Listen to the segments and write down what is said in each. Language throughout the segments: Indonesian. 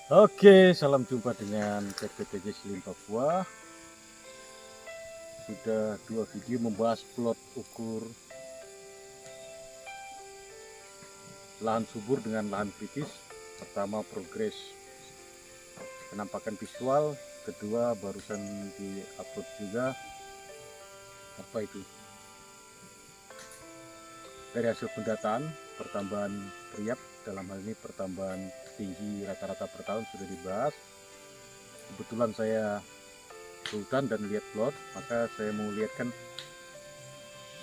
Oke, salam jumpa dengan PPTJ Slim Papua. Sudah 2 video membahas plot ukur lahan subur dengan lahan kritis. Pertama, progres penampakan visual. Kedua, barusan di-upload juga apa itu dari hasil pendataan pertambahan riap, dalam hal ini pertambahan tinggi rata-rata per tahun sudah dibahas. Kebetulan saya sultan dan lihat plot, maka saya mau lihatkan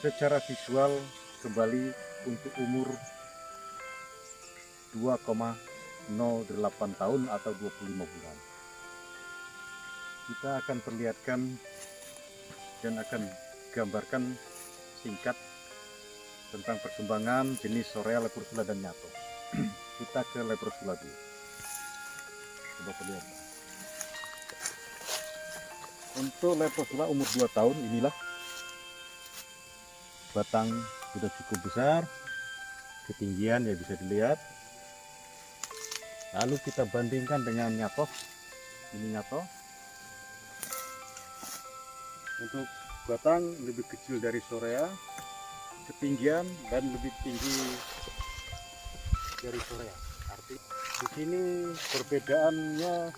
secara visual kembali untuk umur 2,08 tahun atau 25 bulan. Kita akan perlihatkan dan akan gambarkan singkat tentang perkembangan jenis Sorea, Leprosula dan Nyato. Kita ke Leprosula dulu. Coba perlihatkan. Untuk Leprosula umur 2 tahun, inilah batang sudah cukup besar, ketinggian ya bisa dilihat. Lalu kita bandingkan dengan Nyato. Ini Nyato. Untuk batang lebih kecil dari Sorea, ketinggian dan lebih tinggi dari Sorea. Arti di sini perbedaannya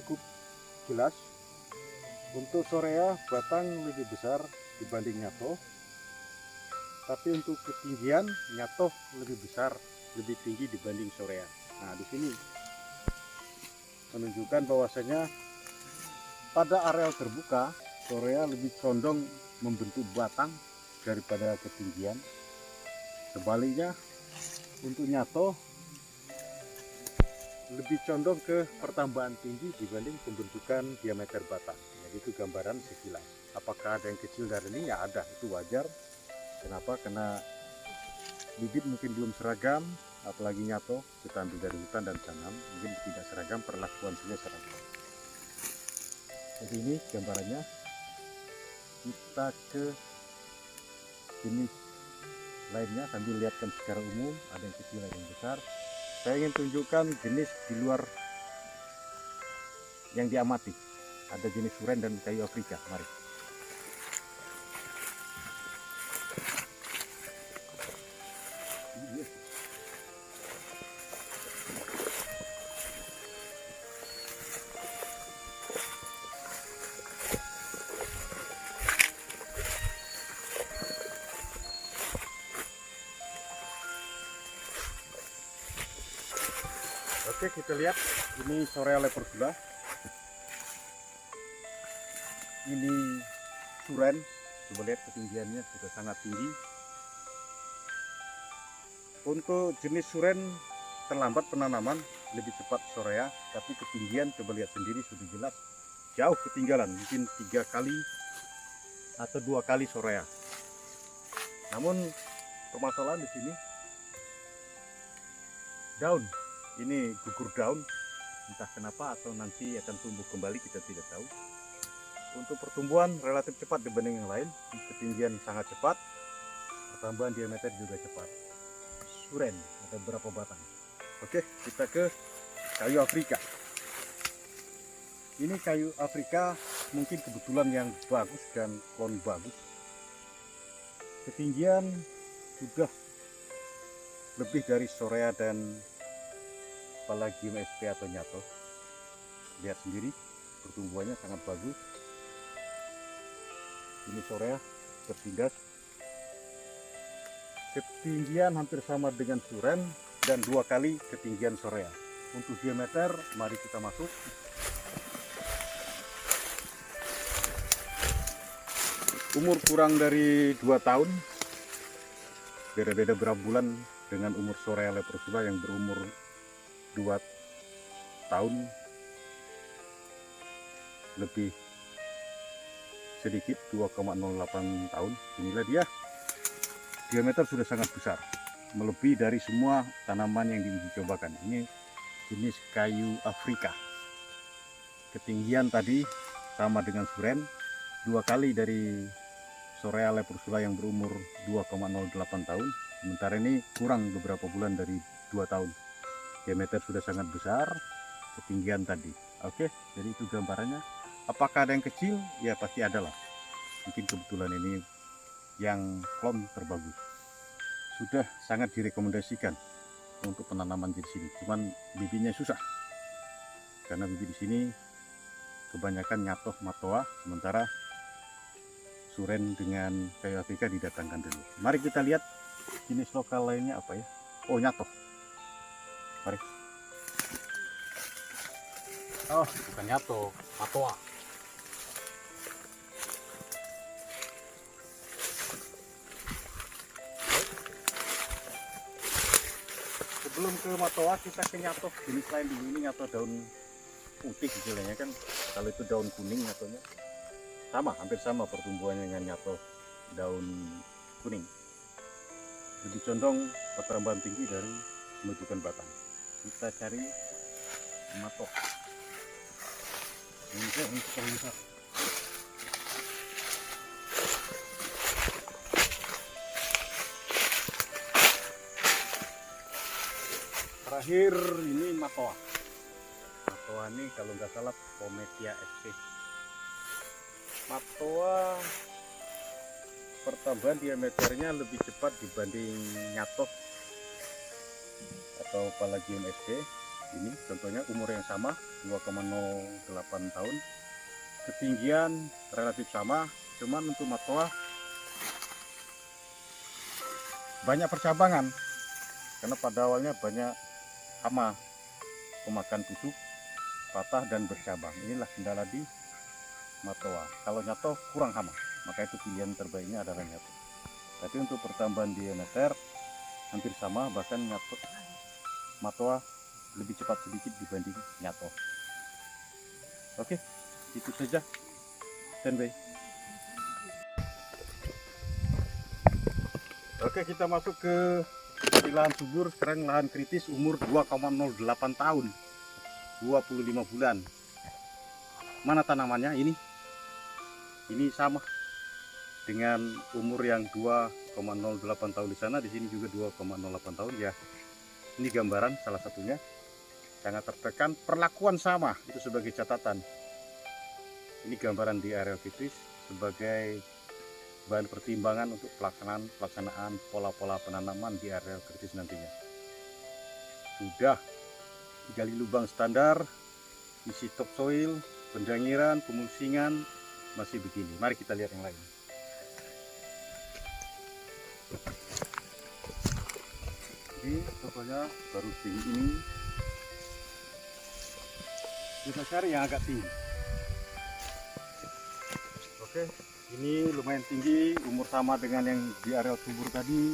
cukup jelas. Untuk Sorea batang lebih besar dibanding Nyato, tapi untuk ketinggian Nyato lebih besar, lebih tinggi dibanding Sorea. Nah, di sini menunjukkan bahwasanya pada areal terbuka Sorea lebih condong membentuk batang daripada ketinggian. Sebaliknya untuk Nyato lebih condong ke pertambahan tinggi dibanding pembentukan diameter batang. Jadi itu gambaran sekilas. Apakah ada yang kecil dari ini? Ya ada, itu wajar. Kenapa? Karena bibit mungkin belum seragam, apalagi Nyato kita ambil dari hutan dan tanam, mungkin tidak seragam, perlakuan sudah seragam. Jadi ini gambarannya. Kita ke jenis lainnya sambil lihatkan secara umum, ada yang kecil ada yang besar. Saya ingin tunjukkan jenis di luar yang diamati. Ada jenis suren dan kayu Afrika. Mari. Oke, kita lihat ini Sorea Leprosula. Ini suren, coba lihat ketinggiannya sudah sangat tinggi. Untuk jenis suren terlambat penanaman, lebih cepat Sorea, tapi ketinggian coba lihat sendiri sudah jelas jauh ketinggalan, mungkin 3 kali atau 2 kali Sorea. Namun permasalahan di sini daun ini gugur daun, entah kenapa, atau nanti akan tumbuh kembali, kita tidak tahu. Untuk pertumbuhan relatif cepat dibanding yang lain, ketinggian sangat cepat, pertambahan diameter juga cepat. Suren ada berapa batang. Oke, kita ke kayu Afrika. Ini kayu Afrika mungkin kebetulan yang bagus dan klon bagus. Ketinggian sudah lebih dari Sorea dan apalagi MSP atau Nyato. Lihat sendiri pertumbuhannya sangat bagus. Ini Sorea tertindas, ketinggian hampir sama dengan suren dan 2 kali ketinggian Sorea. Untuk diameter mari kita masuk. Umur kurang dari 2 tahun, beda-beda berapa bulan dengan umur Sorea Leprosula yang berumur 2 tahun lebih sedikit, 2,08 tahun. Inilah dia, diameter sudah sangat besar, melebihi dari semua tanaman yang diuji cobakan. Ini jenis kayu Afrika. Ketinggian tadi sama dengan suren, 2 kali dari Sorea Leprosula yang berumur 2,08 tahun. Sementara ini kurang beberapa bulan dari 2 tahun. Diameter sudah sangat besar, ketinggian tadi. Oke, jadi itu gambarannya. Apakah ada yang kecil? Ya pasti ada lah. Mungkin kebetulan ini yang klon terbagus. Sudah sangat direkomendasikan untuk penanaman di sini. Cuman bibitnya susah. Karena bibit di sini kebanyakan nyatoh matoa, sementara suren dengan kayu Afrika didatangkan dulu. Mari kita lihat jenis lokal lainnya apa ya. Oh, nyatoh. Mari. Oh, bukan nyatoh, matoa. Sebelum ke matoa kita ke nyatoh. Jenis lain di sini nyatoh daun putih istilahnya kan. Kalau itu daun kuning nyatohnya sama, hampir sama pertumbuhannya dengan nyatoh daun kuning. Lebih condong pertambahan tinggi dari pembentukan batang. Kita cari matoh. Ini yang besar. Terakhir ini matoa. Matoa ini kalau nggak salah Pometia sp. Matoa pertambahan diameternya lebih cepat dibanding nyatoh atau Palladium sp. Ini contohnya umur yang sama 2,08 tahun, ketinggian relatif sama, cuman untuk matoa banyak percabangan karena pada awalnya banyak hama pemakan tusuk, patah dan bercabang. Inilah kendala di matoa. Kalau nyatoh kurang hama, maka itu pilihan terbaiknya adalah nyatoh. Tapi untuk pertambahan diameter hampir sama, bahkan nyatoh matoa lebih cepat sedikit dibanding nyatoh. Oke, itu saja. Standby. Oke, kita masuk ke lahan subur. Sekarang lahan kritis umur 2,08 tahun, 25 bulan. Mana tanamannya? Ini sama dengan umur yang 2,08 tahun di sana. Di sini juga 2,08 tahun ya. Ini gambaran salah satunya. Sangat tertekan, perlakuan sama, itu sebagai catatan. Ini gambaran di area kritis sebagai bahan pertimbangan untuk pelaksanaan pola-pola penanaman di area kritis nantinya. Sudah gali lubang standar, isi topsoil, pendangiran, pemulsingan, masih begini. Mari kita lihat yang lain. Jadi contohnya baru tinggi ini. Kita cari yang agak tinggi. Oke, ini lumayan tinggi, umur sama dengan yang di areal subur tadi.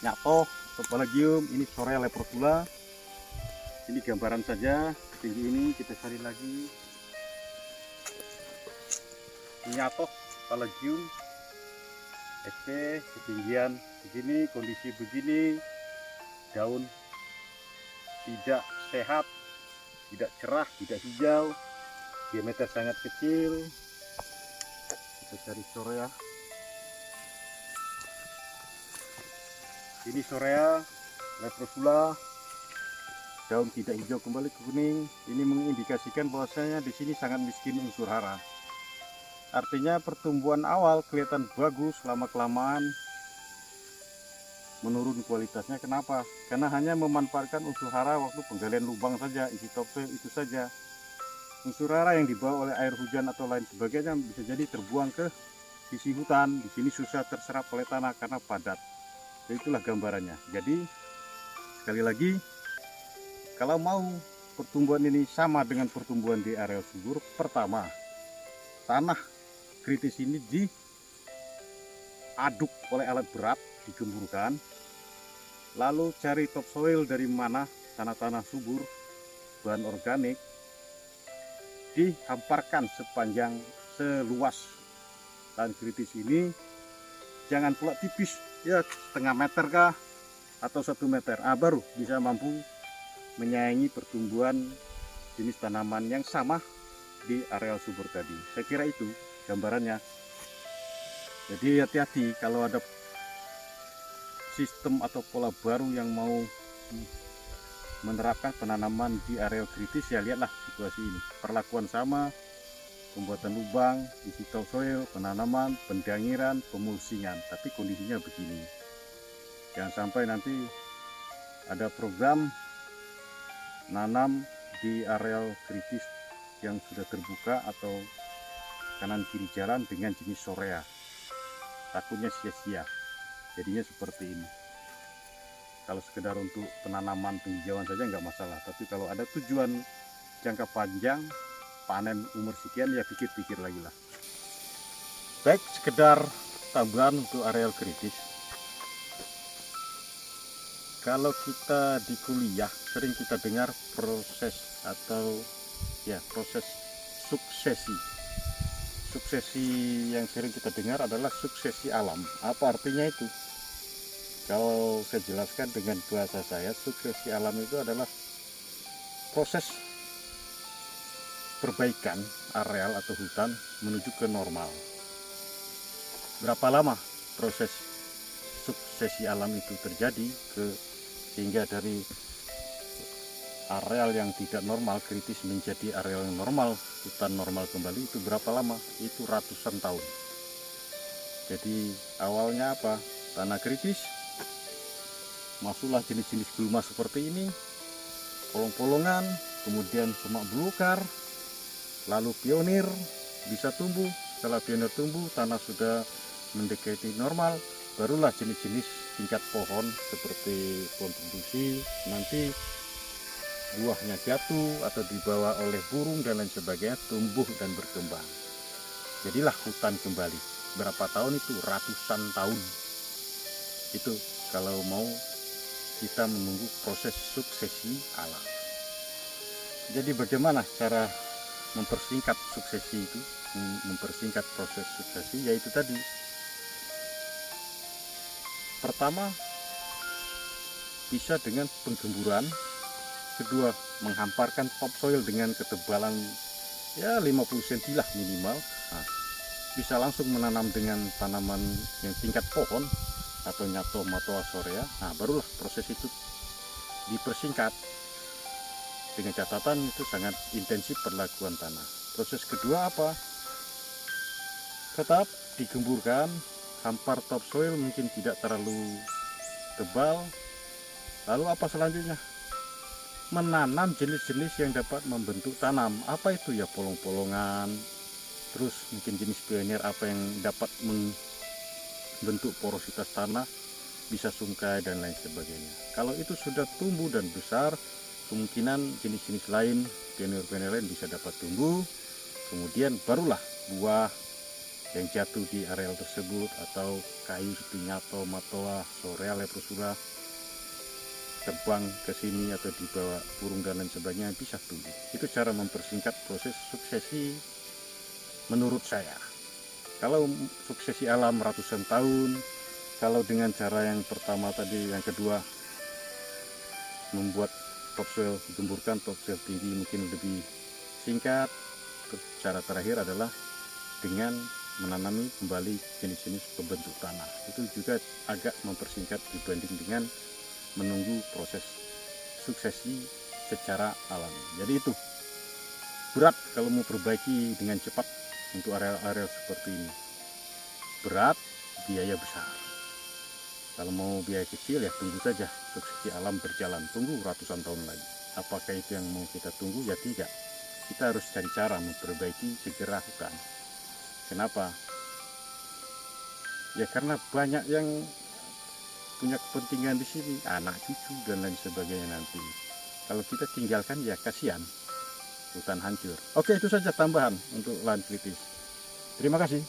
Nyatoh atau Palladium, ini Soraya leprosula. Ini gambaran saja, tinggi ini kita cari lagi. Nyatoh Palladium SP, ketinggian begini, kondisi begini, daun tidak sehat, tidak cerah, tidak hijau, diameter sangat kecil. Kita cari Soraya. Ini Soraya leprosula, daun tidak hijau kembali ke kuning. Ini mengindikasikan bahwasanya di sini sangat miskin unsur hara. Artinya pertumbuhan awal kelihatan bagus, lama kelamaan menurun kualitasnya. Kenapa? Karena hanya memanfaatkan unsur hara waktu penggalian lubang saja, isi topsoil itu saja. Unsur hara yang dibawa oleh air hujan atau lain sebagainya bisa jadi terbuang ke sisi hutan. Di sini susah terserap oleh tanah karena padat. Jadi itulah gambarannya. Jadi sekali lagi, kalau mau pertumbuhan ini sama dengan pertumbuhan di area subur, pertama tanah kritis ini diaduk oleh alat berat, digemburkan, lalu cari topsoil dari mana, tanah-tanah subur, bahan organik, dihamparkan seluas lahan kritis ini. Jangan pula tipis, ya setengah meter kah atau 1 meter, baru bisa mampu menyayangi pertumbuhan jenis tanaman yang sama di areal subur tadi. Saya kira itu gambarannya. Jadi hati-hati kalau ada sistem atau pola baru yang mau menerapkan penanaman di area kritis, ya lihatlah situasi ini. Perlakuan sama, pembuatan lubang, isi topsoil, penanaman, pendangiran, pemulsingan. Tapi kondisinya begini. Jangan sampai nanti ada program nanam di areal kritis yang sudah terbuka atau kanan kiri jalan dengan jenis sorea. Takutnya sia-sia. Jadinya seperti ini. Kalau sekedar untuk penanaman penghijauan saja nggak masalah, tapi kalau ada tujuan jangka panjang, panen umur sekian, ya pikir-pikir lagi lah. Baik, sekedar tambahan untuk areal kritis. Kalau kita di kuliah sering kita dengar proses atau ya proses suksesi. Suksesi yang sering kita dengar adalah suksesi alam. Apa artinya itu? Kalau saya jelaskan dengan bahasa saya, suksesi alam itu adalah proses perbaikan areal atau hutan menuju ke normal. Berapa lama proses suksesi alam itu terjadi sehingga dari areal yang tidak normal kritis menjadi areal yang normal, hutan normal kembali, itu berapa lama? Itu ratusan tahun. Jadi awalnya apa? Tanah kritis, masuklah jenis-jenis gulma seperti ini, polong-polongan, kemudian semak belukar, lalu pionir bisa tumbuh. Setelah pionir tumbuh, tanah sudah mendekati normal, barulah jenis-jenis tingkat pohon seperti pohon produksi, nanti buahnya jatuh atau dibawa oleh burung dan lain sebagainya, tumbuh dan berkembang. Jadilah hutan kembali. Berapa tahun itu? Ratusan tahun. Itu kalau mau kita menunggu proses suksesi alam. Jadi bagaimana cara mempersingkat suksesi itu, mempersingkat proses suksesi? Yaitu tadi, pertama bisa dengan penggemburan, kedua menghamparkan topsoil dengan ketebalan ya 50 cm lah minimal. Nah, bisa langsung menanam dengan tanaman yang tingkat pohon atau nyato matoa sorea. Nah, barulah proses itu dipersingkat. Dengan catatan itu sangat intensif perlakuan tanah. Proses kedua apa? Tetap digemburkan, hampar topsoil mungkin tidak terlalu tebal. Lalu apa selanjutnya? Menanam jenis-jenis yang dapat membentuk tanam. Apa itu ya? Polong-polongan, terus mungkin jenis pionir apa yang dapat bentuk porositas tanah, bisa sungkai dan lain sebagainya. Kalau itu sudah tumbuh dan besar, kemungkinan jenis-jenis lain, pionir-pionir lain bisa dapat tumbuh. Kemudian barulah buah yang jatuh di areal tersebut atau kayu seperti nyato, matoa, sorea, leprosura terbang ke sini atau dibawa burung dan lain sebagainya, bisa tumbuh. Itu cara mempersingkat proses suksesi menurut saya. Kalau suksesi alam ratusan tahun, kalau dengan cara yang pertama tadi, yang kedua membuat topsoil, digemburkan topsoil tinggi mungkin lebih singkat. Terus cara terakhir adalah dengan menanami kembali jenis-jenis pembentuk tanah. Itu juga agak mempersingkat dibanding dengan menunggu proses suksesi secara alami. Jadi itu berat kalau mau perbaiki dengan cepat untuk area-area seperti ini. Berat, biaya besar. Kalau mau biaya kecil ya tunggu saja suksesi alam berjalan, tunggu ratusan tahun lagi. Apakah itu yang mau kita tunggu? Ya tidak. Kita harus cari cara memperbaiki segera hutan. Kenapa? Ya karena banyak yang punya kepentingan di sini, anak cucu dan lain sebagainya nanti. Kalau kita tinggalkan ya kasihan, hutan hancur. Oke, itu saja tambahan untuk lahan kritis. Terima kasih.